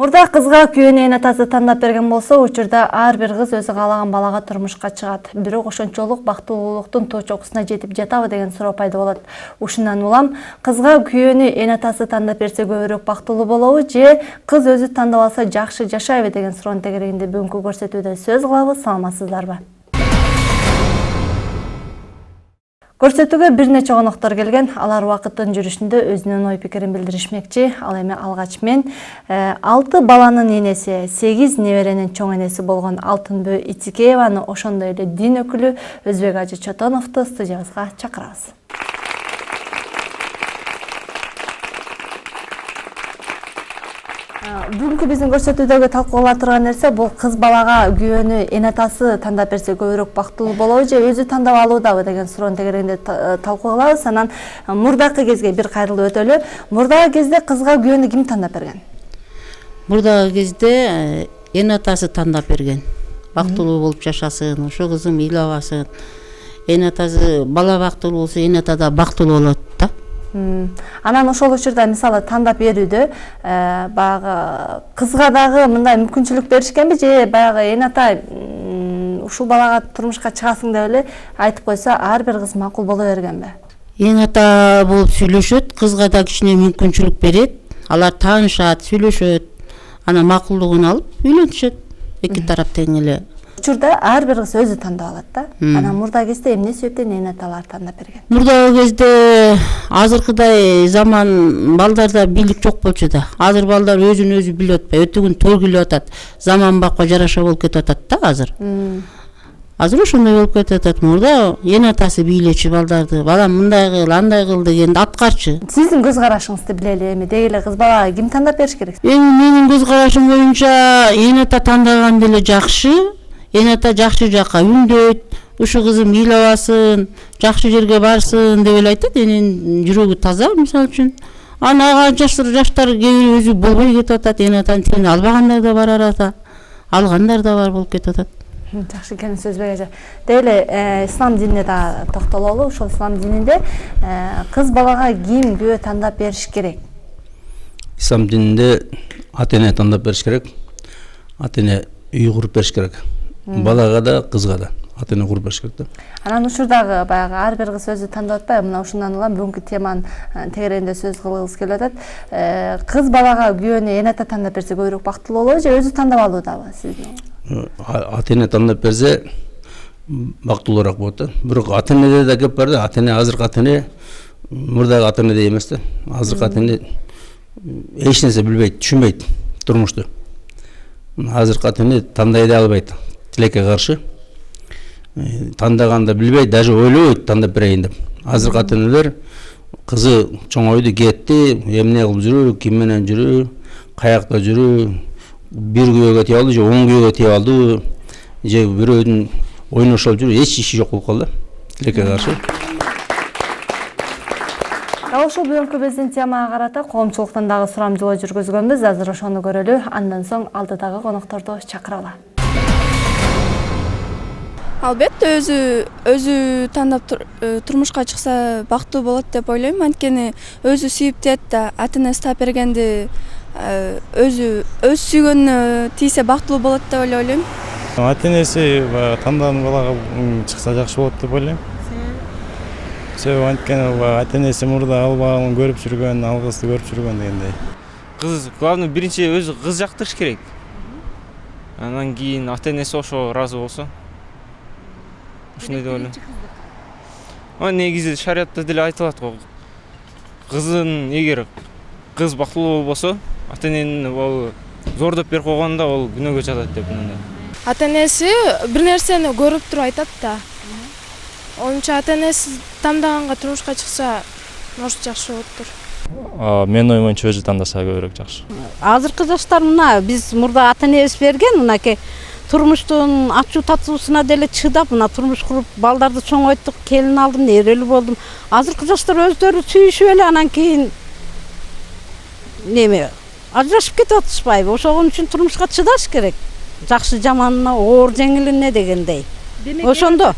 Мурда кызга күйөөнү эне атасы тандап берген болсо, учурда ар бир кыз өзү каалаган балага турмушка чыгат. Бирок ошончолук бактылуулуктун точокусуна жетип жатабы деген суроо пайда болот. Ушундан улам кызга күйөөнү эне атасы тандап берсе көбүрөөк бактылуу болобу же кыз өзү тандап алса жакшы жашайбы деген суроонун тегерегинде бүгүнкү көрсөтүүдө сөз кылабыз. Саламатсыздарбы? Көрсөтүүгө бир нече коноктор келген. Алар убакыттын жүрүшүндө өзүнүн ой пикирин билдиришмекчи. Ал эми алгач мен 6 баланын энеси, 8 неберенин чоң энеси болгон Алтынбөө Итикееваны, ошондой эле дин өкүлү Өзбек Ажы Чотоновду студиябызга чакырабыз. Бүгүнкү биздин көрсөтүүдөгү талкуулана турган нерсе бул кыз балага күйөөнү эне атасы тандап берсе көбүрөөк бактылуу болобу же өзү тандап алуудабы деген суроонун тегерегинде талкуу кылабыз. Анан мурдакы кезге бир кайрылып өтөлү. Мурдагы кезде кызга күйөөнү ким тандап берген? Мурдагы кезде эне атасы тандап берген. Бактылуу болуп жашасын, ошо кызым ыйлабасын. Эне атасы бала бактылуу болсо, эне ата да бактылуу болот да. Анан ошол учурда мисалы тандап берүүдө баягы кызга дагы мындай мүмкүнчүлүк беришкенби же баягы эне ата ушул балага турмушка чыгасың деп эле айтып койсо ар бир кыз макул боло бергенби? Эне ата болуп сүйлөшөт, кызга да кичине мүмкүнчүлүк берет. Алар таанышат, сүйлөшөт. Анан макулдугун алып үйлөнүшөт. Эки тарап тең эле. Учурда ар бир кыз өзү тандап алат да. Анан мурда кезде эмне себептен эне аталар тандап берген? Мурдагы кезде азыркыдай заман балдарда бийлик жок болчу да. Азыр балдар өзүн өзү билип атпайбы, өтүгүн торгүлүп атат. Заман бакка жараша болуп кетип атат да азыр. Азыр ошондой болуп кетип атат. Мурда эне атасы бийлечи балдарды. Балам мындай кыл, андай кыл дегенди аткарчы. Сиздин көз карашыңызды билели, эми деги эле кыз балага ким тандап бериш керек? Менин көз карашым боюнча эне ата тандаган деле жакшы. Эне ата жакшы жакка үндөйт, ушу кызым ыйлабасын, жакшы жерге барсын деп эле айтат. Эненин жүрөгү таза мисалы үчүн. Ага жаштар кээ бир өзү болбой кетип атат. Эне атанын тилин албагандар да бар арада. Алгандар да бар болуп кетип атат. Жакшы экен Өзбек Ажа. Деги эле ислам динине да токтололу. Ошол ислам дининде кыз балага ким күйөө тандап бериш керек? Ислам дининде ата эне тандап бериш керек. Ата эне үй куруп бериш керек. Балага да, кызга да ата эне куруп бериш керек да. Анан учурдагы баягы ар бир кыз өзү тандап атпайбы? Мына ушундан улам бүгүнкү теманын тегерегинде сөз кылгыбыз келип атат. Кыз балага күйөөнү эне ата тандап берсе көбүрөөк бактылуу болобу же өзү тандап алуудабы сиздин? Ата эне тандап берсе бактылуураак болот да. Бирок ата энеде да кеп бар да. Ата эне азыркы ата эне мурдагы ата энедей эмес да. Азыркы ата эне эч нерсе билбейт, түшүнбөйт турмушту. Азыркы ата эне тандай да албайт. Тилекке каршы тандаганда билбейт, даже ойлобойт тандап берейин деп. Азыркы ата энелер кызы чоңойду, кетти, эмне кылып жүрүү, ким менен жүрүү, каякта жүрүү, бир күйөөгө тийип алды же 10 күйөөгө тийип алды же бирөөдүн ойношуп жүрүү, эч иши жок болуп калды. Тилекке каршы. Ошол бүгүнкү биздин темага карата коомчулуктан дагы сурамжылоо жүргүзгөнбүз. Азыр ошону көрөлү. Андан соң алдыдагы конокторду чакыралы. Албетте өзү тандап турмушка чыкса бактылуу болот деп ойлойм. Анткени өзү сүйүп тиет да, ата энеси таап бергенди өзү өз сүйгөнүнө тийсе бактылуу болот деп ойлойм. Ата энеси тандаган балага чыкса жакшы болот деп ойлойм. Себеби анткени ата энеси мурда ал баланы көрүп жүргөн, ал кызды көрүп жүргөн дегендей. Кыз главный биринчи өзү кыз жактырыш керек. Анан кийин ата энеси ошо ыраазы болсо. Ушундай деп ойлойм. Негизи шариатта деле айтылат го. Кызын эгер кыз бактылуу болбосо, ата энени зордоп берип койгондо ол күнөөгө жатат деп мындай. Ата энеси бир нерсени көрүп туруп айтат да. Онча ата энеси таңдаганга турмушка чыкса, может жакшы болоптур. Мен оюмча өзү тандаса көбүрөөк жакшы. Азыркы жаштар мына биз мурда ата энебиз берген мынакей турмуштун ачуу татуусуна деле чыдап мына турмуш куруп балдарды чоңойттук, келин алдым, нерелүү болдум. Азыркы жаштар өздөрү сүйүшүп эле анан кийин неме ажырашып кетип атышпайбы? Ошон үчүн турмушка чыдаш керек. Жакшы жаманына, оор жеңилине дегендей. Ошондо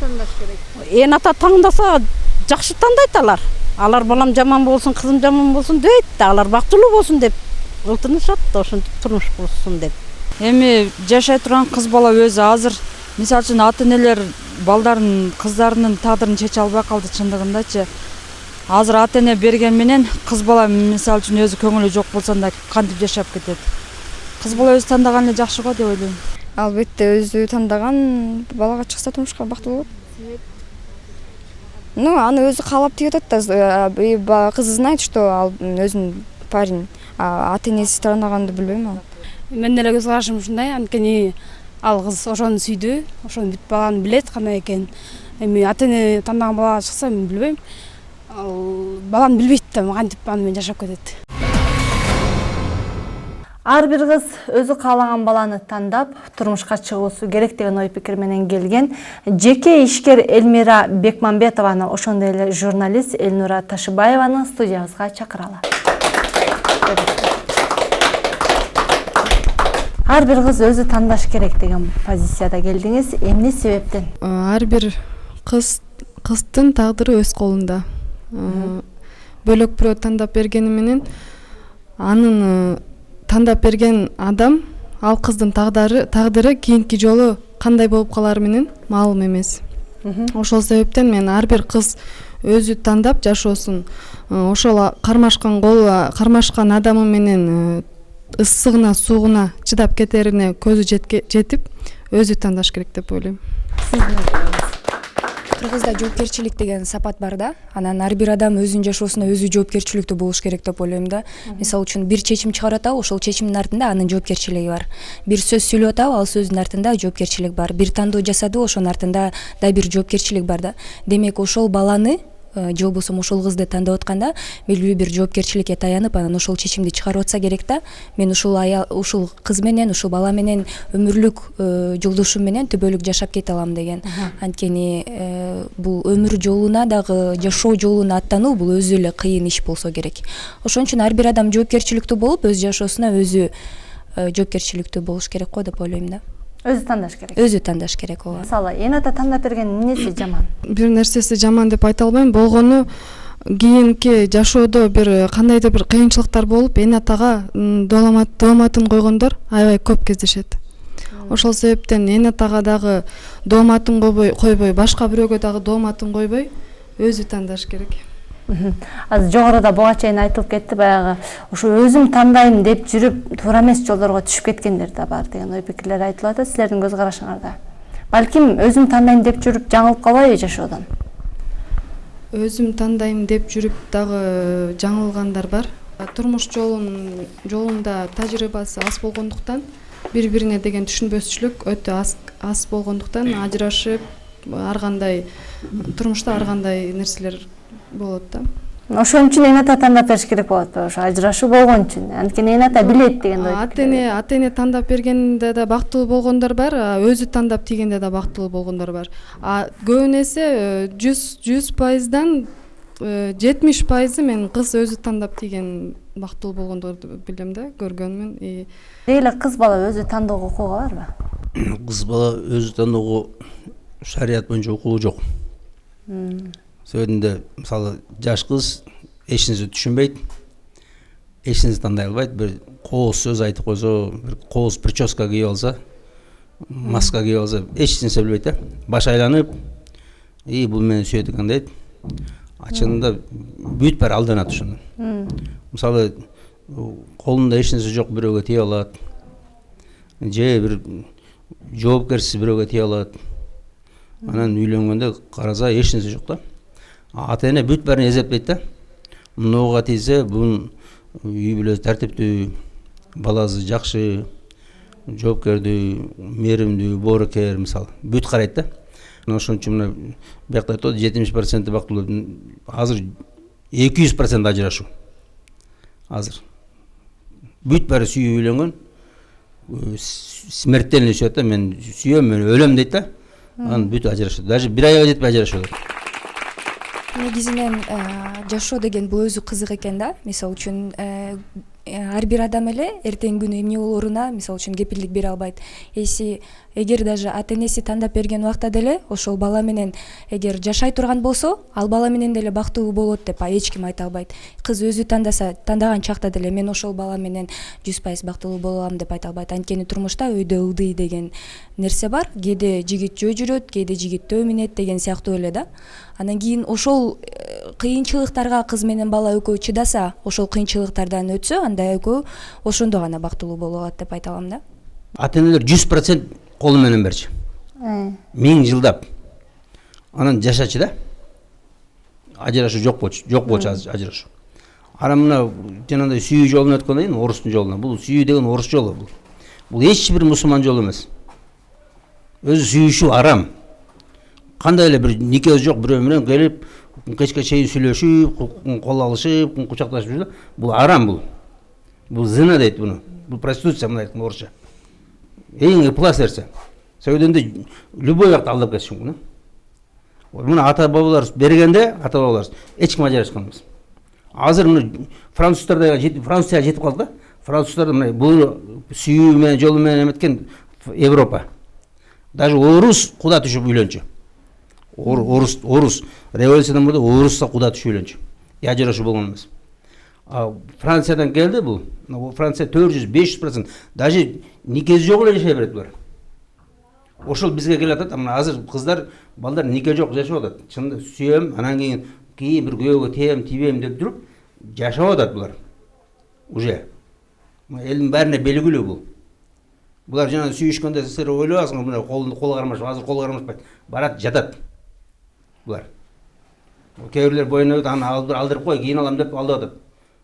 эне ата таңдаса жакшы тандайт алар. Алар балам жаман болсун, кызым жаман болсун дейт да, алар бактылуу болсун деп ылтынышат да ошентип турмуш курсун деп. Эми жашай турган кыз бала өзү азыр мисалы үчүн ата энелер балдарын кыздарынын тагдырын чече албай калды чындыгындачы. Азыр ата эне берген менен кыз бала мисалы үчүн өзү көңүлү жок болсо да кантип жашап кетет. Кыз бала өзү тандаган эле жакшы го деп ойлойм. Албетте өзү тандаган балага чыкса турмушка бактылуу болот. Ну, аны өзү каалап тиеп атат да. Кыз знает, что ал өзүнүн парень ата энеси тандаганды билбейм ал. Мен деле көз карашым ушундай, анткени ал кыз ошону сүйдү, ошону бүт баланы билет кандай экенин. Эми ата эне тандаган балага чыкса мен билбейм. Ал баланы билбейт да, кантип аны менен жашап кетет. Ар бир кыз өзү каалаган баланы тандап турмушка чыгуусу керек деген ой пикир менен келген жеке ишкер Элмира Бекмамбетованы, ошондой эле журналист Элнура Ташыбаеваны студиябызга чакыралы. Ар бир кыз өзү тандаш керек деген позицияда келдиңиз. Эмне себептен? Ар бир кыздын тагдыры өз колунда. Бөлөк бирөө тандап бергени менен анын тандап берген адам ал кыздын тагдыры кийинки жолу кандай болуп калары менен маалым эмес. Ошол себептен мен ар бир кыз өзү тандап жашоосун, ошол кармашкан адамы менен ысыгына, суугуна чыдап кетерине көзү жетип, өзү тандаш керек деп ойлойм. Кыргызда жоопкерчилик деген сапат бар да. Анан ар бир адам өзүнүн жашоосуна өзү жоопкерчиликтүү болуш керек деп ойлойм да. Мисалы үчүн бир чечим чыгарып атабы, ошол чечимдин артында анын жоопкерчилиги бар. Бир сөз сүйлөп атабы, ал сөздүн артында жоопкерчилик бар. Бир тандоо жасадыбы, ошонун артында да бир жоопкерчилик бар да. Демек ошол баланы же болбосо ошол кызды тандап атканда белгилүү бир жоопкерчиликке таянып анан ошол чечимди чыгарып атса керек да. Мен ушул кыз менен, ушул бала менен өмүрлүк жолдошум менен түбөлүк жашап кете алам деген. Анткени бул өмүр жолуна дагы, жашоо жолуна аттануу бул өзү эле кыйын иш болсо керек. Ошон үчүн ар бир адам жоопкерчиликтүү болуп, өз жашоосуна өзү жоопкерчиликтүү болуш керек го деп ойлойм да. Өзү тандаш керек. Өзү тандаш керек ооба. Мисалы, эне ата тандап берген эмнеси жаман? Бир нерсеси жаман деп айта албайм. Болгону кийинки жашоодо бир кандайдыр бир кыйынчылыктар болуп, эне атага дооматын койгондор аябай көп кездешет. Ошол себептен эне атага дагы дооматын койбой, башка бирөөгө дагы дооматын койбой, өзү тандаш керек. Азыр жогоруда буга чейин айтылып кетти, баягы ушу өзүм тандайм деп жүрүп туура эмес жолдорго түшүп кеткендер да бар деген ой пикирлер айтылып атат. Силердин көз карашыңарда балким өзүм тандайм деп жүрүп жаңылып калбайбы жашоодон? Өзүм тандайм деп жүрүп дагы жаңылгандар бар. Турмуш жолунда тажрыйбасы аз болгондуктан, бири-бирине деген түшүнбөсчүлүк өтө аз болгондуктан ажырашып, турмушта ар кандай нерселер болот да. Ошон үчүн эне ата тандап бериш керек болот. Ошо ажырашуу болгон үчүн. Анткени эне ата билет деген ой. Ата эне тандап бергенде да бактылуу болгондор бар, өзү тандап тийгенде да бактылуу болгондор бар. Көбүн эсе 100%дан 70% мен кыз өзү тандап тийген бактылуу болгондорду билем да, көргөнмүн. Эле кыз бала өзү тандоого укугу барбы? Кыз бала өзү тандоого шарият боюнча укугу жок. Сөйдүндө мисалы жаш кыз эчинеси түшүнбөйт, эчинеси тандай албайт, бир кооз сөз айтып койсо, бир кооз прическа кийип алса, маска кийип алса, эчинеси билбейт да. Баш айланып, бул мени сүйөт экен дейт. Ачыгында бүт баары алданат ошондон. Мисалы колунда эчинеси жок бирөөгө тийип алат, же бир жоопкерсиз бирөөгө тийип алат. Анан үйлөнгөндө караса эчинеси жок да. Ата эне бүт баарын эзептейт да. Мынууга тийсе, бунун үй бүлөсү тартиптүү, баласы жакшы, жоопкердүү, мээримдүү, боорукер мисалы, бүт карайт да. Ошон үчүн мына биякта айтат 70% бактылуу, азыр 200% ажырашуу. Азыр бүт баары сүйүп үйлөнгөн, смертельный сүйөт да, мен сүйөм, мен өлөм дейт да. Анан бүт ажырашат. Даже бир айга жетпей ажырашат. Негизинен жашоо деген бул өзү кызык экен да. Мисалы үчүн ар бир адам эле эртеңки күнү эмне болоруна мисалы үчүн кепилдик бере албайт. Эгер даже ата энеси тандап берген убакта деле ошол бала менен эгер жашай турган болсо, ал бала менен деле бактылуу болот деп эч ким айта албайт. Кыз өзү тандаган чакта деле мен ошол бала менен 100% бактылуу боло алам деп айта албайт. Анткени турмушта өйдө ылдый деген нерсе бар. Кээде жигит жөө жүрөт, кээде жигит төө минет деген сыяктуу эле да. Анан кийин ошол кыйынчылыктарга кыз менен бала экөө чыдаса, ошол кыйынчылыктардан өтсө, анда экөө ошондо гана бактылуу боло алат деп айта алам да. Ата энелер 100% колу менен берчи. 1000 жылдап. Анан жашачы да. Ажырашуу жок болчу ажырашуу. Анан мына жанагындай сүйүү жолуна өткөндөн кийин орустун жолуна. Бул сүйүү деген орус жолу бул. Бул эч бир мусулман жолу эмес. Өзү сүйүшүү арам. Кандай эле бир никеси жок бирөө менен келип, кечке чейин сүйлөшүп, кол алышып, кучакташып жүрүп, бул арам бул. Бул зина дейт буну. Бул проституция мына айтканда орусча. Эң ыплас нерсе. Сөйдөнде любой вакыт алдап кетиши мүмкүн. Мына ата бабаларыбыз бергенде, ата бабаларыбыз эч ким ажырашкан эмес. Азыр мына француздарга Францияга жетип калды да. Француздар мына бул сүйүү менен жолу менен эметкен Европа. Даже орус куда түшүп үйлөнчү. Орус революциядан мурда орусса куда түшүп үйлөнчү. Ажырашуу болгон эмес. Франциядан келди бул. Франция 400-500%. Даже никеси жок эле жашай берет булар. Ошол бизге келип атат. Мына азыр кыздар, балдар нике жок жашап атат. Чынында сүйөм, анан кийин бир күйөөгө тием, тибем деп туруп жашап атат булар. Уже. Элдин баарына белгилүү бул. Булар жана сүйүшкөндө сиз ойлобасыңар, мына кол кармашып, азыр кол кармашпайт. Барат, жатат. Булар. Кээ бирлер боюна өтүп, аны алдырып кой, кийин алам деп алдап атат.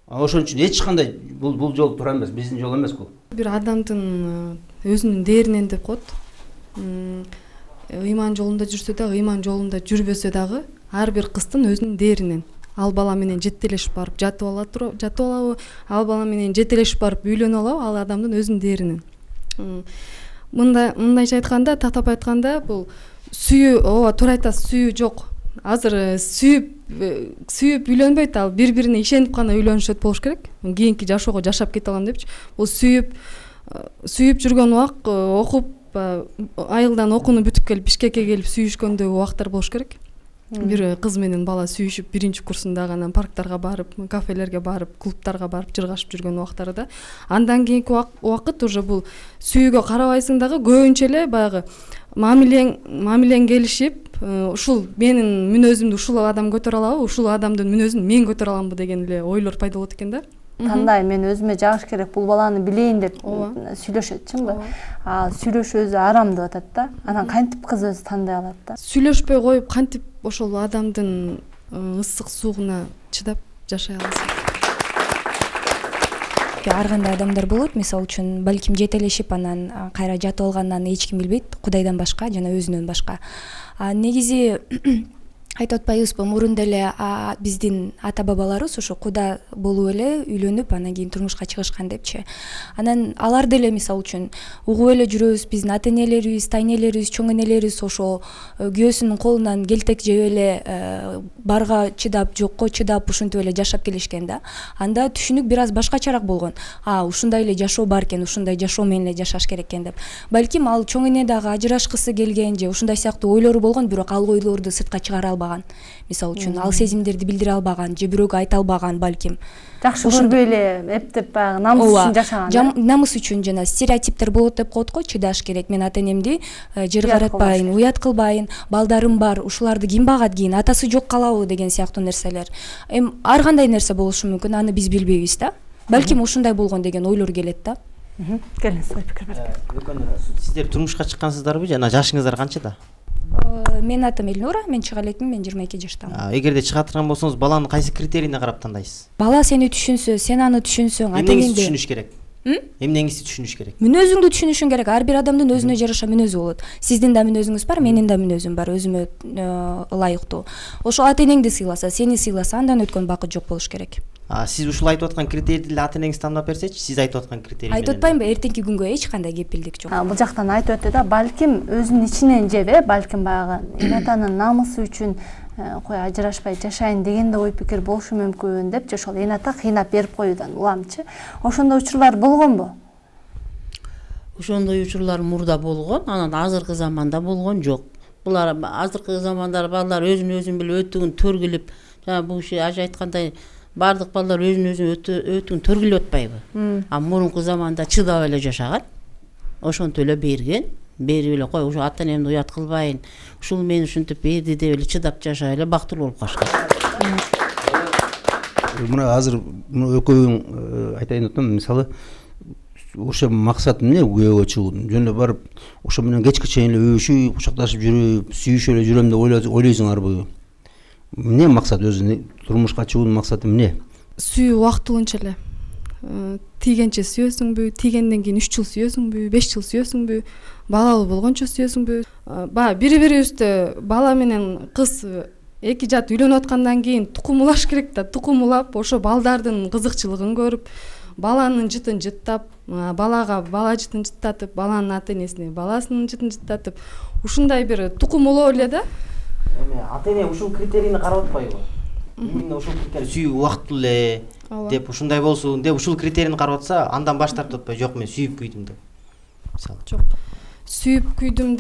Ошон үчүн эч кандай бул жол туура эмес, биздин жол эмес бул. Бир адамдын өзүнүн дээринен деп коет. Ыйман жолунда жүрсө дагы, ыйман жолунда жүрбөсө дагы, ар бир кыздын өзүнүн дээринен. Ал бала менен жеттелешип барып жатып алабы, ал бала менен жеттелешип барып үйлөнүп алабы, ал адамдын өзүнүн дээринен. Мындайча айтканда, тактап айтканда, бул сүйүү, ооба туура айтасыз, сүйүү жок. Азыр сүйүп үйлөнбөйт, ал бири-бирине ишенип гана үйлөнүшөт болуш керек. Кийинки жашоого жашап кете алам депчи. Бул сүйүп жүргөн убак, окуп, айылдан окууну бүтүп келип Бишкекке келип сүйүшкөндөгү убактар болуш керек. Бир кыз менен бала сүйүшүп, биринчи курсунда гана парктарга барып, кафелерге барып, клубтарга барып жыргашып жүргөн убактарда. Андан кийинки убакыт уже бул сүйүүгө карабайсың дагы, көбүнчө эле баягы мамилең келишип, ушул менин мүнөзүмдү ушул адам көтөрө алабы, ушул адамдын мүнөзүн мен көтөрө аламбы деген эле ойлор пайда болот экен да. Кандай мен өзүмө жагыш керек, бул баланы билейин деп сүйлөшөт, чынбы? Сүйлөшүү өзү арам деп атат да. Анан кантип кыз өзү тандай алат да? Сүйлөшпөй коюп, кантип ошол адамдын ысык суугуна чыдап жашай аласың? Ар кандай адамдар болот, мисалы үчүн балким жетелешип анан кайра жатып алганын эч ким билбейт, Кудайдан башка жана өзүнөн башка. Негизи айтып атпайбызбы, мурун деле биздин ата бабаларыбыз ошо куда болуп эле үйлөнүп, анан кийин турмушка чыгышкан депчи. Анан алар деле мисалы үчүн угуп эле жүрөбүз, биздин ата энелерибиз, тайнелерибиз, чоң энелерибиз ошо күйөөсүнүн колунан келтек жеп эле барга чыдап, жокко чыдап, ушинтип эле жашап келишкен да. Анда түшүнүк бир аз башкачараак болгон. Ушундай эле жашоо бар экен, ушундай жашоо менен эле жашаш керек экен деп. Балким ал чоң эне дагы ажырашкысы келген же ушундай сыяктуу ойлору болгон, бирок ал ойлорду сыртка чыгара албаган. Мисалы үчүн ал сезимдерди билдире албаган же бирөөгө айта албаган балким. Жакшы көрбөй эле эптеп баягы намыс үчүн жашаган. Намыс үчүн жана стереотиптер болот деп коет го, чыдаш керек. Мен ата энемди жер каратпайын, уят кылбайын, балдарым бар, ушуларды ким багат кийин, атасы жок калабы деген сыяктуу нерселер. Ар кандай нерсе болушу мүмкүн, аны биз билбейбиз да. Балким ушундай болгон деген ойлор келет да. Келиңиз, ой пикир бериңиз. Сиздер турмушка чыккансыздарбы жана жашыңыздар канчада? Менин атым Элнура, мен чыга элекмин, мен 22 жаштамын. Эгерде чыга турган болсоңуз, баланын кайсы критерийине карап тандайсыз? Бала сени түшүнсө, сен аны түшүнсөң, ата эмнеңиз түшүнүш керек? Эмнеңизди түшүнүш керек? Мүнөзүңдү түшүнүшүң керек. Ар бир адамдын өзүнө жараша мүнөзү болот. Сиздин да мүнөзүңүз бар, менин да мүнөзүм бар, өзүмө ылайыктуу. Ошо ата энеңди сыйласа, сени сыйласа, андан өткөн бакыт жок болуш керек. Сиз ушул айтып аткан критерийди эле ата энеңиз тандап берсечи, сиз айтып аткан критерий менен. Айтып атпаймынбы, эртеңки күнгө эч кандай кепилдик жок. Бул жактан айтып өттү да, балким өзүнүн ичинен жеп, балким баягы эне атанын намысы үчүн кой ажырашпай жашайын деген да ой пикир болушу мүмкүн деп же ошол эне ата кыйнап берип коюудан уламчы ошондой учурлар болгонбу? Ошондой учурлар мурда болгон, анан азыркы заманда болгон жок. Булар азыркы замандар балдар өзүн билип өтүгүн төргүлүп, жана бул киши ажы айткандай бардык балдар өзүн өтүгүн төргүлүп атпайбы? А мурунку заманда чыдап эле жашаган. Ошонтип эле берген, берип эле кой, ушу ата энемди уят кылбайын, ушул мени ушинтип берди деп эле чыдап жашап эле бактылуу болуп калышкан. Мына азыр экөөүң айтайын деп атам, мисалы ошо максат эмне күйөөгө чыгуудун? Жөн эле барып ошо менен кечке чейин эле өбүшүп, кучакташып жүрүп, сүйүшүп эле жүрөм деп ойлойсуң ар бою. Эмне максат өзү турмушка чыгуунун максаты эмне? Сүйүү убактылынча эле. Тийгенче сүйөсүңбү, тийгенден кийин 3 жыл сүйөсүңбү, 5 жыл сүйөсүңбү, балалуу болгончо сүйөсүңбү? Бири-бирибизди бала менен кыз эки жат үйлөнүп аткандан кийин тукум улаш керек да, тукум улап, ошо балдардын кызыкчылыгын көрүп, баланын жытын жыттап, балага бала жытын жыттатып, баланын ата энесине баласынын жытын жыттатып, ушундай бир тукум улоо эле да. Эми ата эне ушул критерийни карап атпайбы? Именно ушул критерий сүйүү убактылуу эле деп ушундай болсун деп ушул критерийни карап атса, андан баш тартып атпай, жок мен сүйүп күйдүм деп. Мисалы. Жок. Сүйүп күйдүм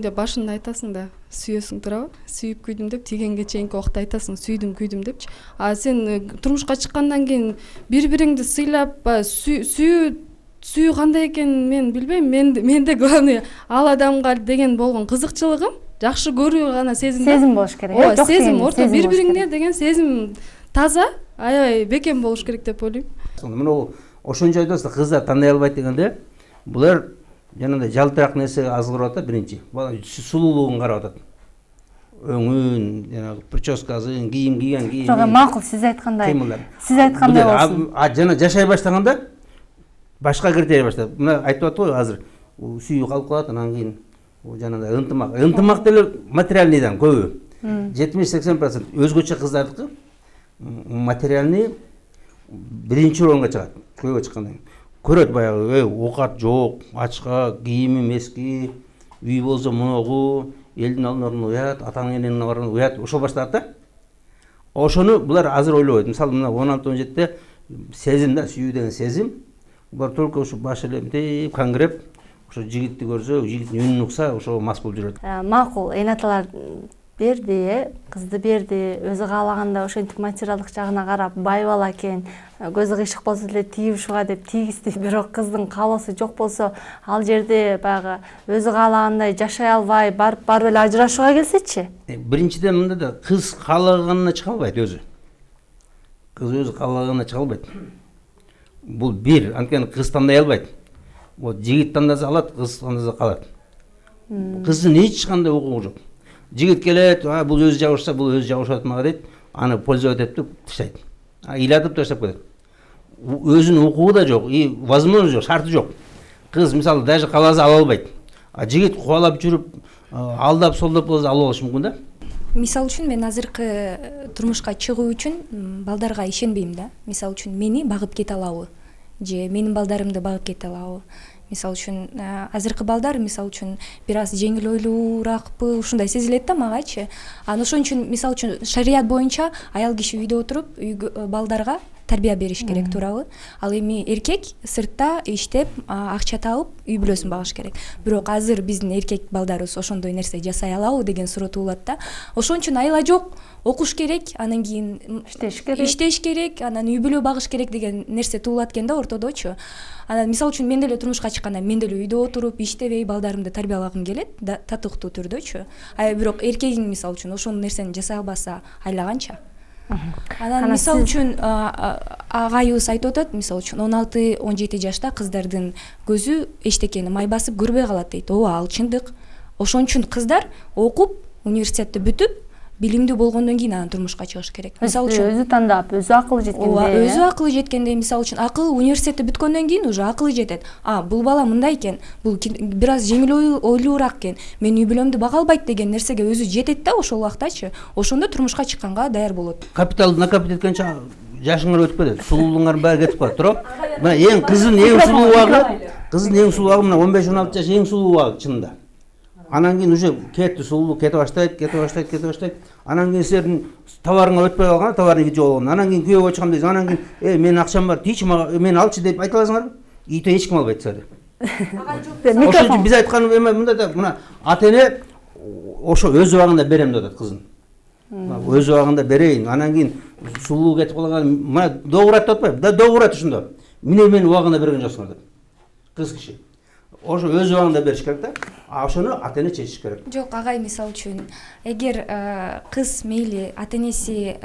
деп башында айтасың да, сүйөсүң туурабы? Сүйүп күйдүм деп тийгенге чейинки убакта айтасың, сүйдүм күйдүм депчи. А сен турмушка чыккандан кийин бири-бириңди сыйлап, сүйүү кандай экенин мен билбейм. Менде главный ал адамга деген болгон кызыкчылыгым, жакшы көрүү гана сезим болуш керек. Ооба, сезим, орто бири-бириңне деген сезим таза, аябай бекем болуш керек деп ойлойм. Мына ошончо айтасыз, кыздар тандай албайт дегенде, булар жанагындай жалтыраак нерсеге аз карап атат биринчи. Бала сулуулугун карап атат. Өңүн, жанагы прическасын, кийим кийген кийим. Жок, макул сиз айткандай. Сиз айткандай болсун. Жана жашай баштаганда башка критерий баштайт. Мына айтып атты го азыр. Сүйүү калып калат, анан кийин жанагындай ынтымак. Ынтымак деле материальныйдан көбү. 70-80% өзгөчө кыздардыкы материальный биринчи орунга чыгат. Күйөөгө чыккандан кийин. Көрөт баягы, оокат жок, ачка, кийимим эски, үй болсо моногу, элдин алдына уят, ата эненин алдына уят, ошо башталат да. Ошону булар азыр ойлобойт. Мисалы мына 16-17-те сезим да, сүйүү деген сезим. Булар только ушу баш элемтип, каңгыреп, ошо жигитти көрсө, жигиттин үнүн укса, ошо мас болуп жүрөт. Макул, эне аталар берди, кызды берди, өзү каалаганда ошентип материалдык жагына карап, бай бала экен, көзү кыйшык болсо деле тийип ушуга деп тийгизди, бирок кыздын каалоосу жок болсо, ал жерде баягы өзү каалагандай жашай албай, барып эле ажырашууга келсечи? Биринчиден мында да кыз каалаганына чыга албайт өзү. Кыз өзү каалаганына чыга албайт. Бул бир, анткени кыз тандай албайт. Вот жигит тандаса алат, кыз тандаса калат. Кыздын эч кандай укугу жок. Жигит келет, бул өзү жабышса, бул өзү жабышат мага дейт, аны пользовать этип туруп таштайт. Ыйлатып таштап кетет. Өзүнүн укугу да жок, и возможность жок, шарты жок. Кыз мисалы даже кааласа ала албайт. А жигит кубалап жүрүп, алдап солдоп болсо алып алышы мүмкүн да. Мисалы үчүн мен азыркы турмушка чыгуу үчүн балдарга ишенбейм да. Мисалы үчүн мени багып кете алабы же менин балдарымды багып кете алабы. Мисалы үчүн азыркы балдар мисалы үчүн бир аз жеңил ойлууракпы, ушундай сезилет да магачы. Анан ошон үчүн мисалы үчүн шарият боюнча аял киши үйдө отуруп балдарга тарбия бериш керек, туурабы? Ал эми эркек сыртта иштеп, акча табып, үй бүлөсүн багыш керек. Бирок азыр биздин эркек балдарыбыз ошондой нерсе жасай алабы деген суроо туулат да. Ошон үчүн айла жок, окуш керек, анан кийин иштеш керек, анан үй бүлө багыш керек деген нерсе туулат экен да ортодочу. Анан мисалы үчүн мен деле турмушка чыкканда мен деле үйдө отуруп, иштебей, балдарымды тарбиялагым келет, татыктуу түрдөчү. Бирок эркегиң мисалы үчүн ошол нерсени жасай албаса, айлаганча. Анан мисалы үчүн агайыбыз айтып атат, мисалы үчүн 16-17 жашта кыздардын көзү эчтекени май басып көрбөй калат дейт. Ооба, ал чындык. Ошон үчүн кыздар окуп, университетти бүтүп, билимдүү болгондон кийин анан турмушка чыгыш керек. Мисалы үчүн өзү тандап, өзү акылы жеткенде. Ооба, өзү акылы жеткенде, мисалы үчүн акыл университетти бүткөндөн кийин уже акылы жетет. Бул бала мындай экен, бул бир аз жеңил ойлуураак экен, мен үй бүлөмдү бага албайт деген нерсеге өзү жетет да ошол убактачы. Ошондо турмушка чыкканга даяр болот. Капиталды накопить эткенче жашыңар өтүп кетет. Сулуулуңардын баары кетип калат, туурабы? Мына эң кыздын эң сулуу убагы, мына 15-16 жаш эң сулуу убагы чынында. Анан кийин уже кетти, сулуу кете баштайт. Анан кийин силердин товарыңар өтпөй калган, товарыңы жол болгон. Анан кийин күйөө чыкам дейсиң. Анан кийин менин акчам бар, тийчи мени алчы деп айта аласыңарбы? Үйдө эч ким албайт силерди. Ошон үчүн биз айткан эме мындай да, мына ата-эне ошо өз убагында берем деп атат кызын. Өз убагында берейин. Анан кийин сулуу кетип калган, мына доогурат деп атпайбы? Да доогурат ошондо. Мени убагында берген жоксуңар деп. Кыз киши. Ошо өз убагында бериш керек да. Ошону ата-эне чечиш керек. Жок, агай, мисалы үчүн, эгер кыз мейли ата-энеси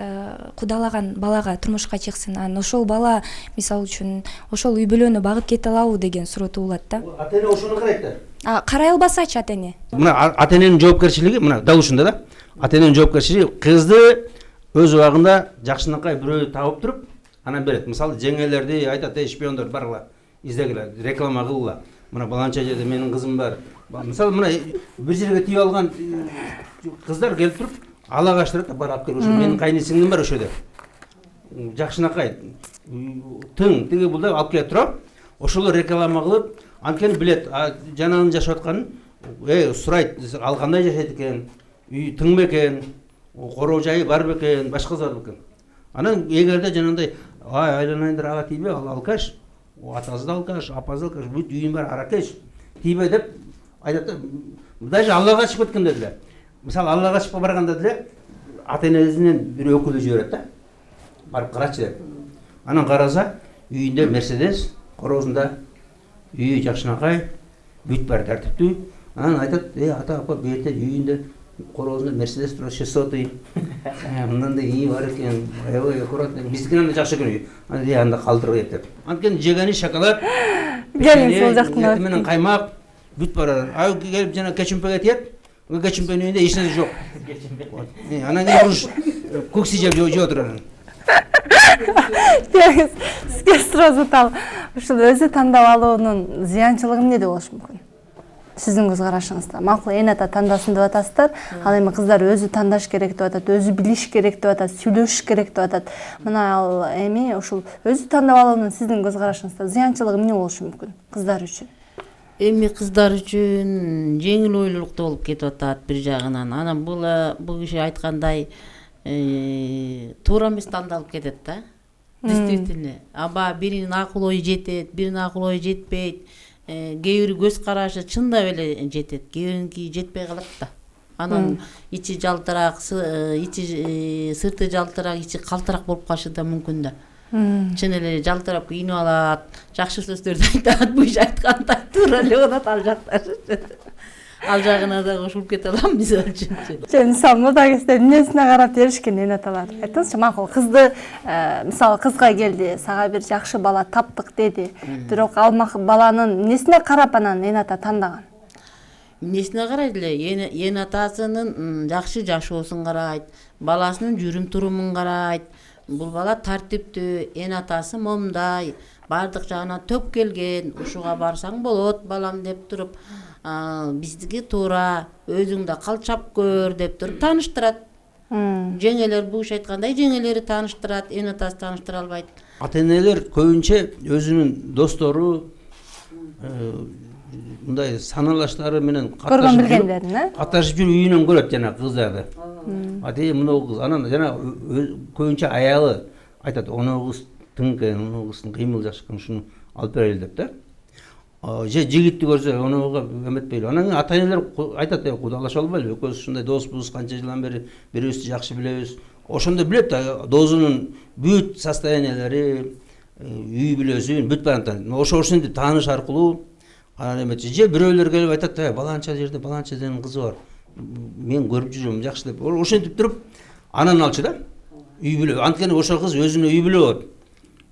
кудалаган балага турмушка чыксын, анан ошол бала мисалы үчүн ошол үй бүлөнү багып кете алабы деген суроо туулат да. Ата-эне ошону карайт да. Карай албасачы ата-эне? Мына ата-эненин жоопкерчилиги мына дал ушунда да. Ата-эненин жоопкерчилиги кызды өз убагында жакшынакай бирөө табып туруп, анан берет. Мисалы жеңелерди айтат, шпиондор баргыла, издегиле, реклама кылгыла. Мына баланча жерде менин кызым бар. Мисалы мына бир жерге тийип алган кыздар келип туруп, ала каштырат, бар алып кел, ошо менин кайнысиңдим бар ошо деп. Жакшынакай тың тиги бул деп алып келе туруп, ошолор реклама кылып, анткени билет, жанагынын жашап атканын, сурайт, ал кандай жашайт экен, үй тың бекен, короо жайы бар бекен, башка бар бекен. Анан эгерде жанагындай, айланайындар ага тийбе, ал алкаш, атасы да алкаш, апасы да алкаш, бүт үйүм бар аракеш, тийбе деп айтат да. Даже Аллага чыгып кеткенде деле. Мисалы Аллага чыгып барганда деле ата-энесинен бир өкүлү жиберет да. Барып карачы деп. Анан караса, үйүндө Мерседес, короосунда үйү жакшынакай, бүт бар тартиптүү. Анан айтат, ата апа, бу жерде үйүндө короосунда Мерседес турат 600. Мындай үй бар экен, аябай аккуратно. Биздикинен да жакшы экен үй. Анда калтырып деп. Анткени жегени шоколад, келин сол жактан менен каймак, бүт бар. Келип жана кечимпеге тиет. Кечимпенин үйүндө эч нерсе жок. Анан кийин кукси жеп отурат. Сизге сразу тал. Ушул өзү тандап алуунун зыянчылыгы эмнеде болушу мүмкүн? Сиздин көз карашыңызда. Макул, эне ата тандасын деп атасыздар. Ал эми кыздар өзү тандаш керек деп атат, өзү билиш керек деп атат, сүйлөшүш керек деп атат. Мына ал эми ушул өзү тандап алуунун сиздин көз карашыңызда зыянчылыгы эмне болушу мүмкүн кыздар үчүн? Эми кыздар үчүн жеңил ойлуулуктуу болуп кетип атат бир жагынан. Анан бул киши айткандай туура эмес тандалып кетет да. Действительно. Аба биринин акыл ою жетет, биринин акыл ою жетпейт. Кээ бири көз карашы чындап эле жетет, кээ бириники жетпей калат да. Анан ичи жалтырак, сырты жалтырак, ичи калтырак болуп калышы да мүмкүн да. Чын эле жалтырап кийинип алат, жакшы сөздөрдү айтат, буюш айткандай туура эле болот ал жактары. Ал жагына да кошулуп кете алам мисалы үчүн. Мисалы мода кезде эмнесине карап беришкен эне аталар? Айтыңызчы, макул кызды, мисалы кызга келди, сага бир жакшы бала таптык деди. Бирок ал баланын эмнесине карап анан эне ата тандаган? Эмнесине карайт эле? Эне атасынын жакшы жашоосун карайт, баласынын жүрүм турумун карайт. Бул бала тартиптүү, эне атасы момундай, бардык жагынан төп келген, ушуга барсаң болот балам деп туруп, биздики туура, өзүңдө калчап көр деп туруп тааныштырат. Жеңелер буш айткандай жеңелери тааныштырат, эне атасы тааныштыра албайт. Ата-энелер көбүнчө өзүнүн достору, мындай саналаштары менен көргөн билгендерин, каташып жүрүп үйүнөн көрөт жана кыздарды. Мына кыз, анан жана көбүнчө аялы айтат, оно кыз тың экен, оно кыздын кыймыл жакшы экен, ушуну алып берели деп да. Же жигитти көрсө, онуга эметпейли. Анан ата-энелер айтат, кудалаша албайлы, экөөбүз ушундай доспуз, канча жылдан бери бирибизди жакшы билебиз. Ошондо билет да, досунун бүт состояниялары, үй бүлөсүн, бүт барантан. Ошентип тааныш аркылуу анан эметчи. Же бирөөлөр келип айтат, баланча жерде баланчанын кызы бар. Мен көрүп жүрөм, жакшы деп. Ошентип туруп, анан алчы да. Үй бүлө. Анткени ошол кыз өзүнө үй бүлө болот.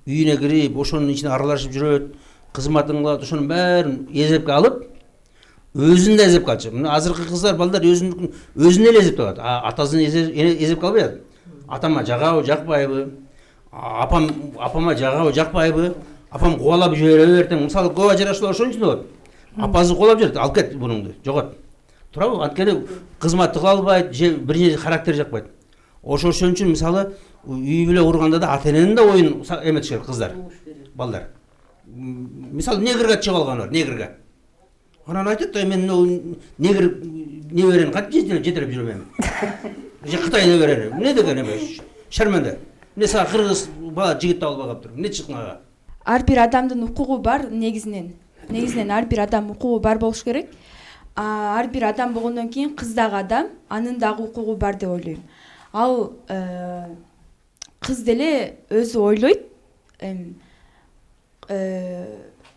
Үйүнө кирип, ошонун ичине аралашып жүрөт. Кызматын кылат, ошонун баарын эзепке алып, өзүн да эзепке алчу. Мына азыркы кыздар, балдар өзүн эле эзептеп алат. Атасын эзепке албайт. Атама жагабы, жакпайбы? Апама жагабы, жакпайбы? Апам кубалап жибереби эртең? Мисалы, көп ажырашуулар ошон үчүн болот. Апасы кубалап жиберет, алып кет бунуңду, жогот. Туурабы? Анткени кызматты кыла албайт, же бир нерсе характери жакпайт. Ошон үчүн мисалы үй бүлө курганда да ата-эненин да оюн эметиш керек кыздар, балдар. Мисалы негрге чыгып алган бар, негрге. Анан айтат да мен негр неберени кантип жетелеп жүрөм. Кытай неберени. Эмне деген эме? Шарманда. Эмне сага кыргыз бала жигитти алып алып тур. Эмне чыккан ага? Ар бир адамдын укугу бар негизинен. Негизинен ар бир адам укугу бар болуш керек. Ар бир адам болгондон кийин кыз дагы адам, анын дагы укугу бар деп ойлойм. Ал кыз деле өзү ойлойт.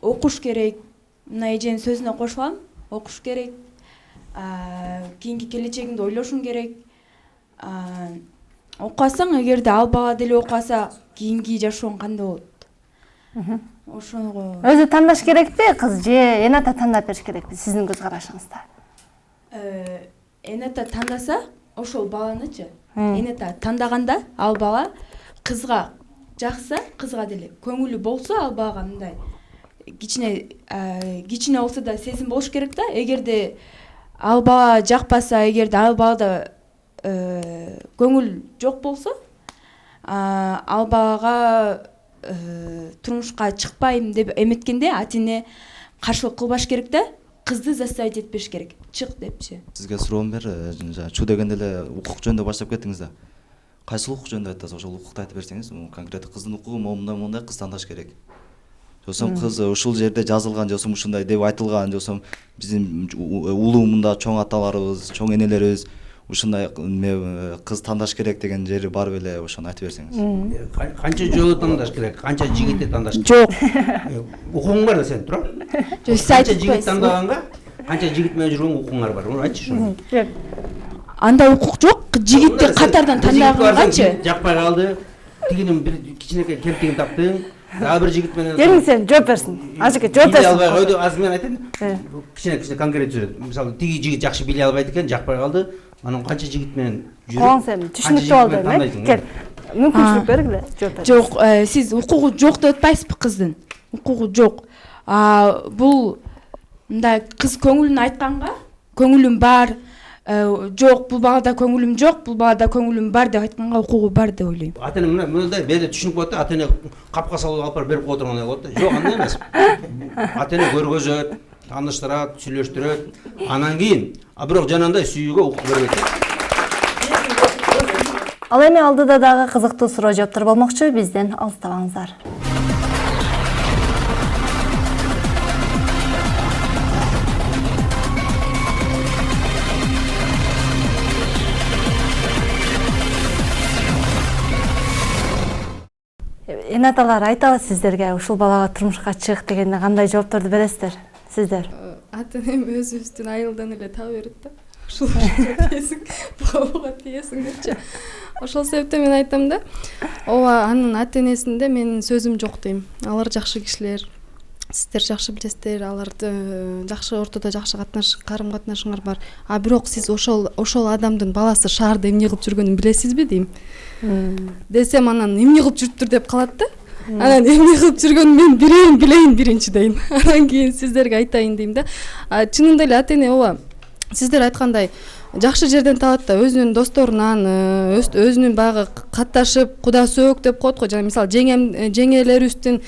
Окуш керек. Мына эженин сөзүнө кошулам. Окуш керек. Кийинки келечегиңди ойлошуң керек. Окусаң, эгерде ал бала деле окуса, кийинки жашооң кандай болот? Ошого Өзү тандаш керекпи, кыз же эне ата тандап бериш керекпи сиздин көз карашыңызда? Эне ата тандаса, ошол баланычы. Эне ата тандаганда ал бала кызга жакса, кызга деле көңүлү болсо, ал балага мындай кичине болсо да сезим болуш керек да. Эгерде ал бала жакпаса, эгерде ал балада көңүл жок болсо, ал балага турмушка чыкпайм деп эметкенде ата-эне каршылык кылбаш керек да, кызды заставить этпеш керек. Чык депчи. Сизге суроом бар, чу дегенде эле укук жөнүндө баштап кеттиңиз да. Кайсы укук жөнүндө айтасыз? Ошол укукты айтып берсеңиз, конкреттүү кыздын укугу мондай кыз тандаш керек. Жосом кыз ушул жерде жазылган, жосом ушундай деп айтылган, жосом биздин улуумунда чоң аталарыбыз, чоң энелерибиз ушундай кыз тандаш керек деген жери бар беле, ошону айтып берсеңиз. Канча жолу тандаш керек, канча жигитти тандаш керек? Жок. Укугуң бар да сен, тура? Жок, сиз айтып жигит тандаганга, канча жигит менен жүргөн укугуңар бар? Муну айтчы шуну. Анда укук жок, жигитти катардан тандаганганчы. Жакпай калды. Тигинин бир кичинекей кертегин таптың. Дагы бир жигит менен. Келиң сен жооп берсин. Ажыке жооп берсин. Биле албай койду, азыр мен айтайын. Кичине конкрет жүрөт. Мисалы, тиги жигит жакшы биле албайт экен, жакпай калды. Анан канча жигит менен жүрүп. Коң сен түшүнүктүү болду эме. Кел. Мүмкүнчүлүк бергиле, жооп бер. Жок, сиз укугу жок деп атпайсызбы кыздын? Укугу жок. Бул мындай кыз көңүлүн айтканга, көңүлүм бар, жок, бул балада көңүлүм жок, бул балада көңүлүм бар деп айтканга укугу бар деп ойлойм. Ата-эне мындай берде түшүнүп коет да, ата-эне капка салып алып барып берип отургандай болот да. Жок, андай эмес. Ата-эне көргөзөт, тааныштырат, сүйлөштүрөт. Анан кийин, бирок жанагындай сүйүүгө укук бербейт. Ал эми алдыда дагы кызыктуу суроо жооптор болмокчу, бизден алыстабаңыздар. Эне аталар айтабы сиздерге ушул балага турмушка чык дегенде кандай жоопторду бересиздер сиздер? Ата-энем өзүбүздүн айылдан эле таба берет да. Ушул тиесиң, буга тиесиң депчи. Ошол себептен мен айтам да, ооба анын ата-энесинде менин сөзүм жок дейм. Алар жакшы кишилер. Сиздер жакшы билесиздер, аларды жакшы ортодо жакшы карым катнашыңар бар. Бирок сиз ошол адамдын баласы шаарда эмне кылып жүргөнүн билесизби дейм. Десем анан эмне кылып жүрүптүр деп калат да. Анан эмне кылып жүргөнүн мен билейин биринчи дейм. Анан кийин сиздерге айтайын дейм да. Чынында эле ата-эне ооба сиздер айткандай жакшы жерден табат да, өзүнүн досторунан, өзүнүн баягы катташып куда сөөк деп коет го. Жана мисалы жеңелерибиздин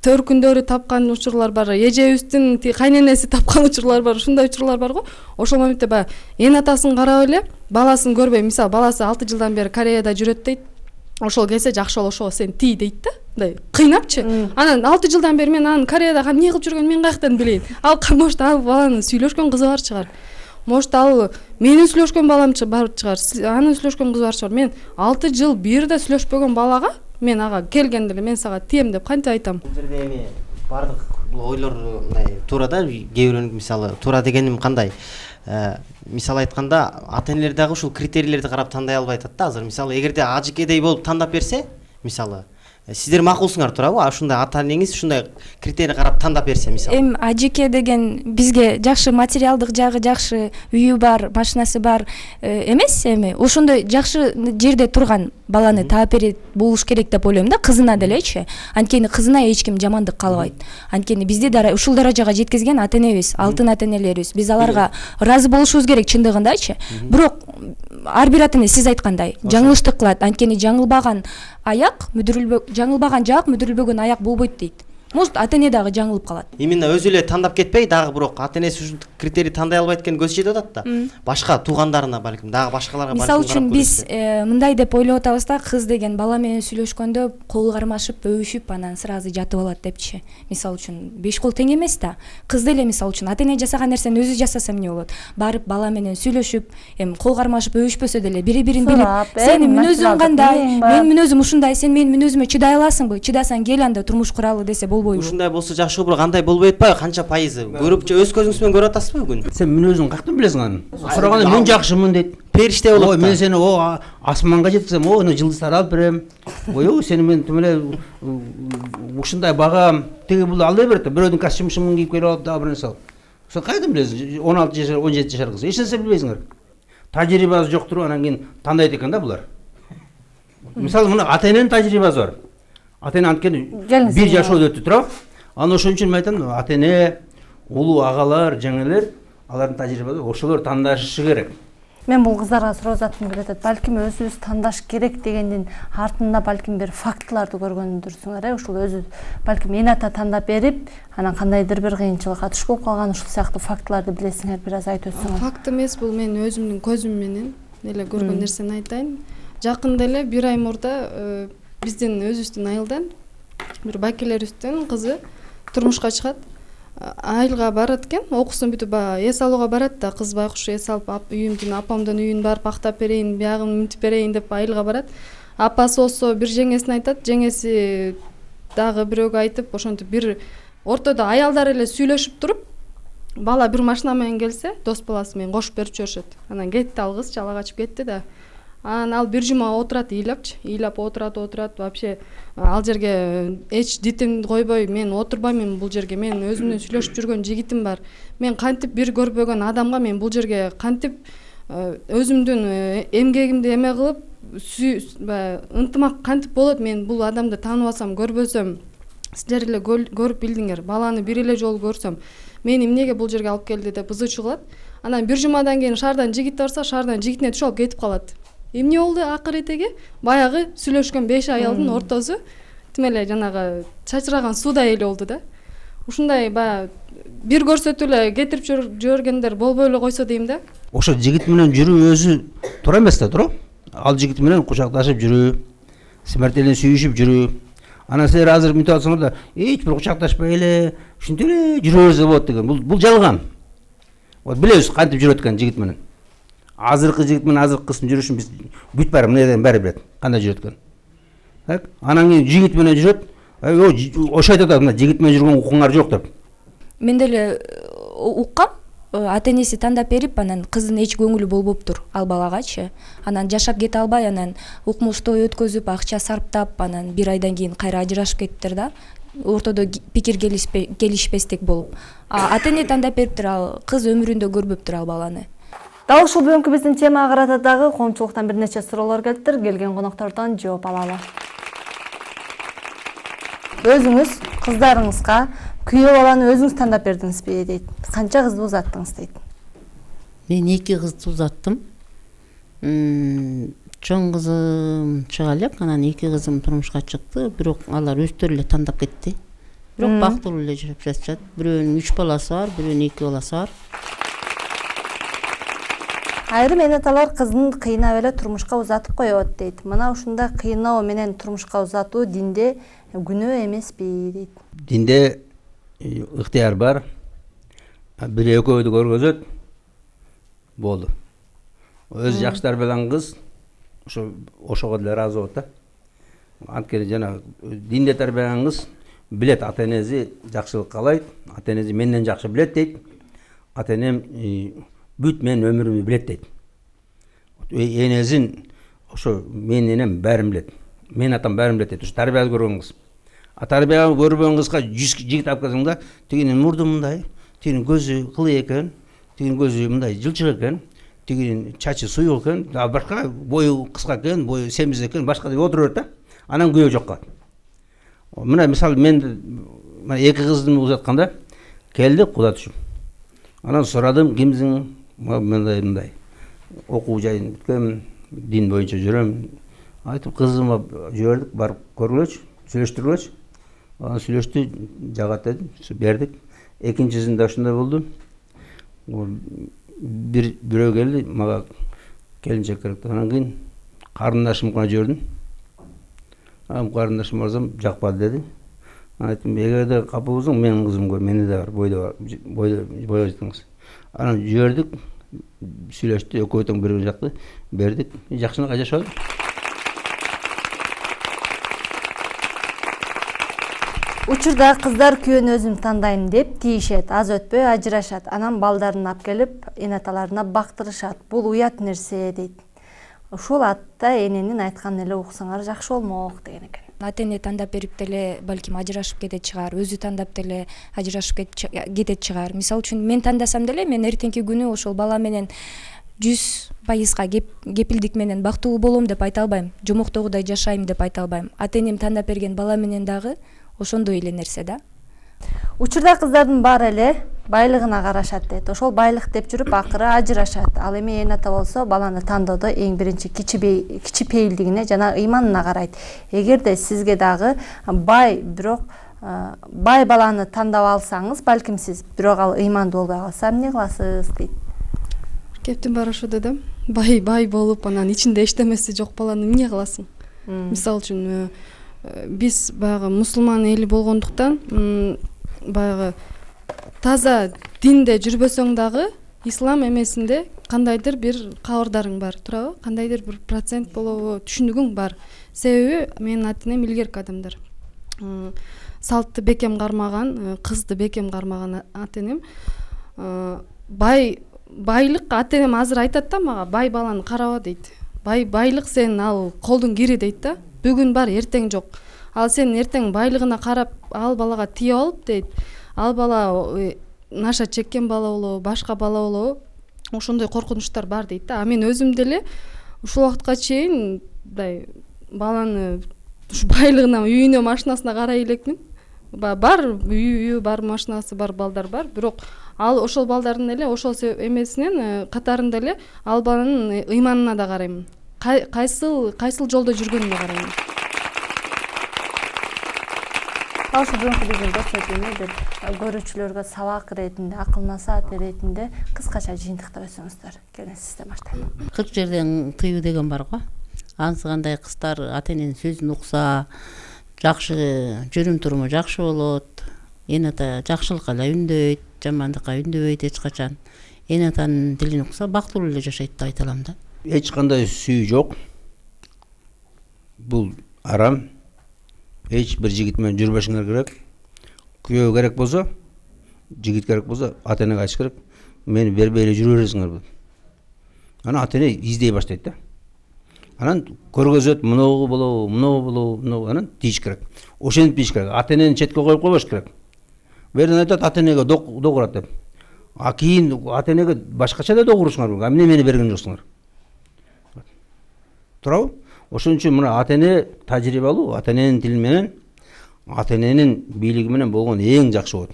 төркүндөрү тапкан учурлар бар, эжебиздин кайненеси тапкан учурлар бар, ушундай учурлар бар го. Ошол моментте баягы эне атасын карап эле баласын көрбөй, мисалы баласы 6 жылдан бери Кореяда жүрөт дейт. Ошол келсе жакшы ошого сен тий дейт да. Мындай кыйнапчы. Анан 6 жылдан бери мен анын Кореяда эмне кылып жүргөнүн мен каяктан билейин. Ал может ал баланын сүйлөшкөн кызы бар чыгар. Может ал менин сүйлөшкөн балам бар чыгар. Анын сүйлөшкөн кызы бар чыгар. Мен 6 жыл бирде сүйлөшпөгөн балага мен ага келгенде эле мен сага тием деп кантип айтам? Бул жерде эми бардык ойлор мындай туура да, кээ бирөөнүн мисалы туура дегеним кандай? Мисалы айтканда, ата-энелер дагы ушул критерийлерди карап тандай албай атат да. Азыр мисалы эгерде ажыкедей болуп тандап берсе, мисалы сиздер макулсуңар туурабы? Ушундай ата-энеңиз ушундай критерий карап тандап берсе мисалы. Ажеке деген бизге жакшы материалдык жагы жакшы, үйү бар, машинасы бар эмес, эми ошондой жакшы жерде турган баланы таап берет болуш керек деп ойлойм да, кызына делечи. Анткени кызына эч ким жамандык каалабайт. Анткени бизди ушул даражага жеткизген ата-энебиз, алтын ата-энелерибиз. Биз аларга ыраазы болушубуз керек чындыгындачы. Бирок ар бир ата-эне сиз айткандай жаңылыштык кылат. Анткени жаңылбаган аяк мүдүрүлбөгөн жак мүдүрүлбөгөн аяк болбойт дейт. может ата эне дагы жаңылып калат. Именно өзү эле тандап кетпей, дагы бирок ата энеси ушул критерий тандай албайт экен көз жетип атат да. Башка туугандарына балким, дагы башкаларга Мисалы үчүн биз мындай деп ойлоп атабыз да, кыз деген бала менен сүйлөшкөндө кол кармашып, өбүшүп, анан сразу жатып алат депчи. Мисалы үчүн 5 кол тең эмес да. Кыз деле мисалы үчүн ата эне жасаган нерсени өзү жасаса эмне болот? Барып бала менен сүйлөшүп, эми кол кармашып өбүшпөсө деле бири-бирин билип, сенин мүнөзүң кандай, менин мүнөзүм ушундай, сен менин мүнөзүмө чыдай аласыңбы? Чыдасаң кел анда турмуш куралы десе болбойбу? Ушундай болсо жакшы, бирок андай болбой атпайбы? Канча пайызы? Көрүп өз көзүңүз менен көрүп атасызбы бүгүн? Сен мүнөзүң каяктан билесиң аны? Сураганда мен жакшымын дейт. Периште болот. Ой, мен сени асманга жеткизем, аны жылдыздарды алып берем. Ой, сени мен тимеле ушундай багам, тиги бул албай берет да. Бирөөдүн костюмун кийип келип алып, дагы бир нерсе алып. Сен кайдан билесиң? 16 жашар, 17 жашар кыз. Эч нерсе билбейсиңер. Тажрыйбасы жоктур, анан кийин тандайт экен да булар. Мисалы мына ата-эненин тажрыйбасы бар. Ата-эне анткени 1 жашоо өтүп турат. Анан ошон үчүн мен айтам, ата-эне, улуу агалар, жеңелер, алардын тажрыйбасы ошолор тандашышы керек. Мен бул кыздарга суроо заткым келип атат. Балким өзүбүз тандаш керек дегендин артында балким бир фактыларды көргөндүрсүңөр, ушул өзү балким эне ата тандап берип, анан кандайдыр бир кыйынчылыкка туш болуп калган, ушул сыяктуу фактыларды билесиңер, бир аз айтып өтсөңөр. Факт эмес, бул мен өзүмдүн көзүм менен эле көргөн нерсени айтайын. Жакында эле 1 ай мурда биздин өзүбүздүн айылдан бир байкелерибиздин кызы турмушка чыгат. Айылга барат экен, окуусун бүтүп эс алууга барат да, кыз байкуш эс алып, үйүмдүн апамдын үйүн барып актап берейин, биягын мынтип берейин деп айылга барат. Апасы болсо бир жеңесине айтат, жеңеси дагы бирөөгө айтып, ошентип бир ортодо аялдар эле сүйлөшүп туруп, бала бир машина менен келсе, дос баласы менен кошуп берип жүрүшөт. Анан кетти ал кыз, чала качып кетти да. Анан ал бир жума отурат, ыйлап отурат, вообще ал жерге эч дитимди койбой, мен отурбаймын бул жерге, мен өзүмдүн сүйлөшүп жүргөн жигитим бар. Мен кантип бир көрбөгөн адамга мен бул жерге кантип өзүмдүн эмгегимди эме кылып, ынтымак кантип болот? Мен бул адамды тааныбасам, көрбөсөм, силер эле көрүп билдиңер, баланы бир эле жолу көрсөм, мени эмнеге бул жерге алып келди деп ызы чыгылат. Анан бир жумадан кийин шаардан жигит барса, шаардан жигитине түшүп алып кетип калат. Эмне болду акыры баягы сүйлөшкөн 5 аялдын ортосу тим эле жанагы чачыраган суудай эле болду да. Ушундай бир көрсөтүп эле кетирип жибергендер болбой эле койсо дейм да. Ошо жигит менен жүрүү өзү туура эмес да, туура. Ал жигит менен кучакташып жүрүү, смертелен сүйүшүп жүрүү. Анан силер азыр мынтип атсаңар да, эч бир кучакташпай эле, ушинтип эле жүрө берсе болот деген. Бул жалган. Вот билебиз кантип жүрөт экен жигит менен. Азыркы жигит менен азыркы кыздын жүрүшүн биз бүт баары мынайдан баары билет. Кандай жүрөт экен. Так? Анан кийин жигит менен жүрөт. Ошо айтат да, жигит менен жүргөн укуңар жок деп. Мен деле уккам, ата энеси тандап берип, анан кыздын эч көңүлү болбоптур ал балагачы. Анан жашап кете албай, анан укмуш той өткөзүп, акча сарптап, анан 1 айдан кийин кайра ажырашып кеттиптир да. Ортодо пикир келишпестик болуп. Ата эне тандап бериптир, ал кыз өмүрүндө көрбөптүр ал баланы. Дал ушул бүгүнкү биздин темага карата дагы коомчулуктан бир нече суроолор келиптир. Келген коноктордон жооп алалы. Өзүңүз кыздарыңызга күйөө баланы өзүңүз тандап бердиңизби дейт. Канча кызды узаттыңыз дейт. Мен 2 кызды узаттым. Чоң кызым чыга элек, анан 2 кызым турмушка чыкты, бирок алар өздөрү эле тандап кетти. Бирок бактылуу эле жашап жатышат. Бирөөнүн 3 баласы бар, бирөөнүн 2 баласы бар. Айрым эне аталар кызын кыйнап эле турмушка узатып коет дейт. Мына ушундай кыйноо менен турмушка узатуу динде күнөө эмеспи дейт. Динде ыктыяр бар. Бир экөөдү көргөзөт. Болду. Өзү жакшы тарбияланган кыз ошого деле ыраазы болот да. Анткени жана динде тарбияланган кыз билет, ата энеси жакшылык каалайт, ата энеси менден жакшы билет дейт. Ата энем бүт мен өмүрүмдү билет дейт. Энесин ошо менин энем баарын билет. Менин атам баарын билет дейт. Ошо тарбияны көргөн кыз. Тарбияны көрбөгөн кызга 100 жигит алып келсең да, тигинин мурду мындай, тигинин көзү кылый экен, тигинин көзү мындай жылчык экен, тигинин чачы суюк экен, башка бою кыска экен, бою семиз экен, башка деп отура берет да. Анан күйөө жок калат. Мына мисалы мен 2 кыздын узатканда келди куда түшүп. Анан сурадым, кимсиң? Мындай окуу жайын бүткөм, дин боюнча жүрөм. Айтып кызыма жибердик, барып көргүлөчү, сүйлөштүргүлөчү. Аны сүйлөштү, жагат дедим, бердик. Экинчисинде ушундай болду. Бирөө келди, мага келинчек керек деп. Анан кийин карындашымга жибердим. Карындашым барсам жакпады деди. Айттым, эгерде капа болсоң менин кызымга, мени да бар, бойдо жатыңыз. Анан жибердик, сүйлөштү, экөө тең бири жакты, бердик, жакшынакай жашабадык. Учурда кыздар күйөөнү өзүм тандайм деп тийишет, аз өтпөй ажырашат, анан балдарын алып келип энаталарына бактырышат. Бул уят нерсе дейт. Ушул атта эненин айтканын эле уксаңар жакшы болмок деген экен. Ата эне тандап берип деле балким ажырашып кетет чыгар, өзү тандап деле ажырашып кетет чыгар. Мисалы үчүн мен тандасам деле мен эртеңки күнү ошол бала менен 100%га кепилдик менен бактылуу болом деп айта албайм, жомоктогудай жашайм деп айта албайм. Ата энем тандап берген бала менен дагы ошондой эле нерсе да. Учурда кыздардын баары эле байлыгына карашат дейт. Ошол байлык деп жүрүп акыры ажырашат. Ал эми эната болсо баланы тандоодо эң биринчи кичипейилдигине жана ыйманына карайт. Эгерде сизге дагы бай баланы тандап алсаңыз, балким сиз бирок ал ыймандуу болбой калса, эмне кыласыз дейт. Кептин баары ошода да. Бай болуп, анан ичинде эчтемеси жок баланы эмне кыласың? Мисалы үчүн биз баягы мусулман эли болгондуктан баягы таза динде жүрбөсөң дагы ислам эмесинде кандайдыр бир кабардарың бар, туурабы? Кандайдыр бир процент болобу, түшүнүгүң бар. Себеби менин ата энем илгерки адамдар. Салтты бекем кармаган, кызды бекем кармаган ата энем. Байлык ата энем азыр айтат да мага, бай баланы караба дейт. Байлык сенин ал колдун кири дейт да. Бүгүн бар, эртең жок. Ал сен эртең байлыгына карап, ал балага тие алып дейт. Ал бала наша чеккен бала болобу, башка бала болобу, ошондой коркунучтар бар дейт да. А мен өзүм деле ушул убакытка чейин баланы ушу байлыгына, үйүнө, машинасына карай элекмин. Бар үйү бар, машинасы бар балдар бар, бирок ал ошол балдардын эле ошол эмесинен катарында эле ал баланын ыйманына да карайм. Кайсыл жолдо жүргөнүнө карайм. Ошо бүгүнкү биздин көрсөтүүнү бир көрүүчүлөргө сабак иретинде, акыл насаат иретинде кыскача жыйынтыктап өтсөңүздөр. Келин сизден баштайм. 40 жерден тыюу деген бар го. Анысы кандай кыздар ата эненин сөзүн укса, жакшы жүрүм туруму жакшы болот. Эната жакшылыкка эле үндөйт, жамандыкка үндөбөйт эч качан. Энатанын тилин укса, бактылуу эле жашайт деп айта алам да. Эч кандай сүйүү жок. Бул арам. Эч бир жигит менен жүрбөшүңөр керек. Күйөө керек болсо, жигит керек болсо, ата энеге айтыш керек. Мени бербей эле жүрө бересиңер. Анан ата эне издей баштайт да. Анан көргөзөт, мынау болобу, анан тийиш керек. Ошентип тийиш керек. Ата энени четке коюп койбош керек. Берден айтат ата энеге догурат деп. А кийин ата энеге башкача да догурушуңар керек. Эмне мени берген жоксуңар? Туурабы? Ошон үчүн мына ата эне тажрыйбалуу, ата эненин тили менен, ата эненин бийлиги менен болгон эң жакшы болот.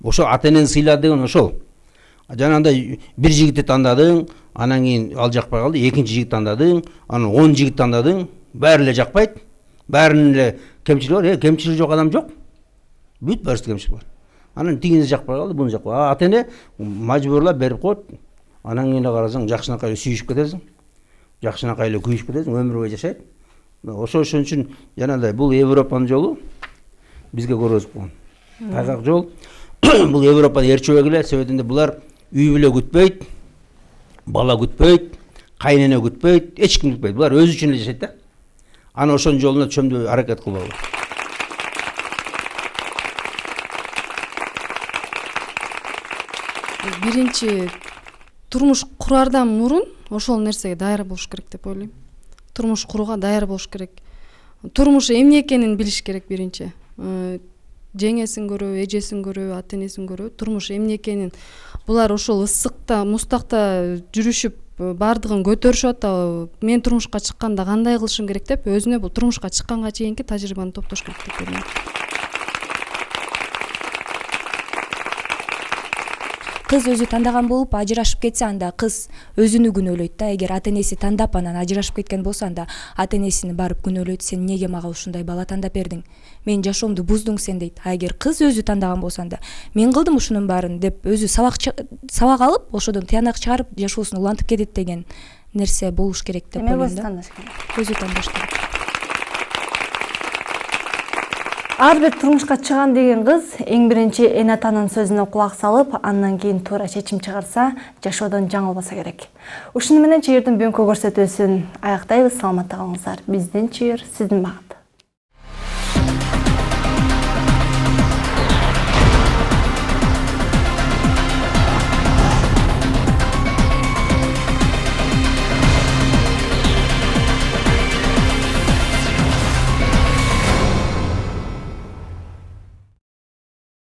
Ошо ата энени сыйла деген ошол. Жанагындай бир жигитти тандадың, анан кийин ал жакпай калды, экинчи жигит тандадың, анан 10 жигит тандадың, баары эле жакпайт. Баарынын эле кемчилиги бар, кемчилиги жок адам жок. Бүт баарысында кемчилик бар. Анан тигине жакпай калды, буну жакпай. Ата эне мажбурлап берип коет. Анан кийин карасаң жакшынакай эле сүйүшүп кетесиң. Жакшынакай эле күйүшүп кетесиң, өмүр бою жашайт. Ошон үчүн жанагындай бул Европанын жолу бизге көргөзүп койгон. Тайгак жол. Бул Европада эрчебек эле, себебинде булар үй бүлө күтпөйт, бала күтпөйт, кайнене күтпөйт, эч ким күтпөйт. Булар өзү үчүн эле жашайт да. Аны ошонун жолуна түшөмдү аракет кылбагыла. Биринчи турмуш курардан мурун ошол нерсеге даяр болуш керек деп ойлойм. Турмуш курууга даяр болуш керек. Турмуш эмне экенин билиш керек биринчи. Жеңесин көрөбү, эжесин көрөбү, ата энесин көрөбү, турмуш эмне экенин. Булар ошол ысыкта, мустакта жүрүшүп бардыгын көтөрүшүп атабы, мен турмушка чыкканда кандай кылышым керек деп өзүнө бул турмушка чыкканга чейинки тажрыйбаны топтош керек деп ойлойм. кыз өзү тандаган болуп ажырашып кетсе, анда кыз өзүнү күнөөлөйт да. Эгер ата энеси тандап анан ажырашып кеткен болсо, анда ата энесини барып күнөөлөйт. Сен эмнеге мага ушундай бала тандап бердиң? Менин жашоомду буздуң сен дейт. А эгер кыз өзү тандаган болсо, анда мен кылдым ушунун баарын деп өзү сабак алып, ошодон тыянак чыгарып жашоосун улантып кетет деген нерсе болуш керек деп ойлойм да. Өзү тандаш керек. Ар бир турмушка чыгам деген кыз эң биринчи эне атанын сөзүнө кулак салып, андан кийин туура чечим чыгарса, жашоодон жаңылбаса керек. Ушуну менен чыйырдын бүгүнкү көрсөтүүсүн аяктайбыз. Саламатта калыңыздар. Биздин чыйыр сиздин багым.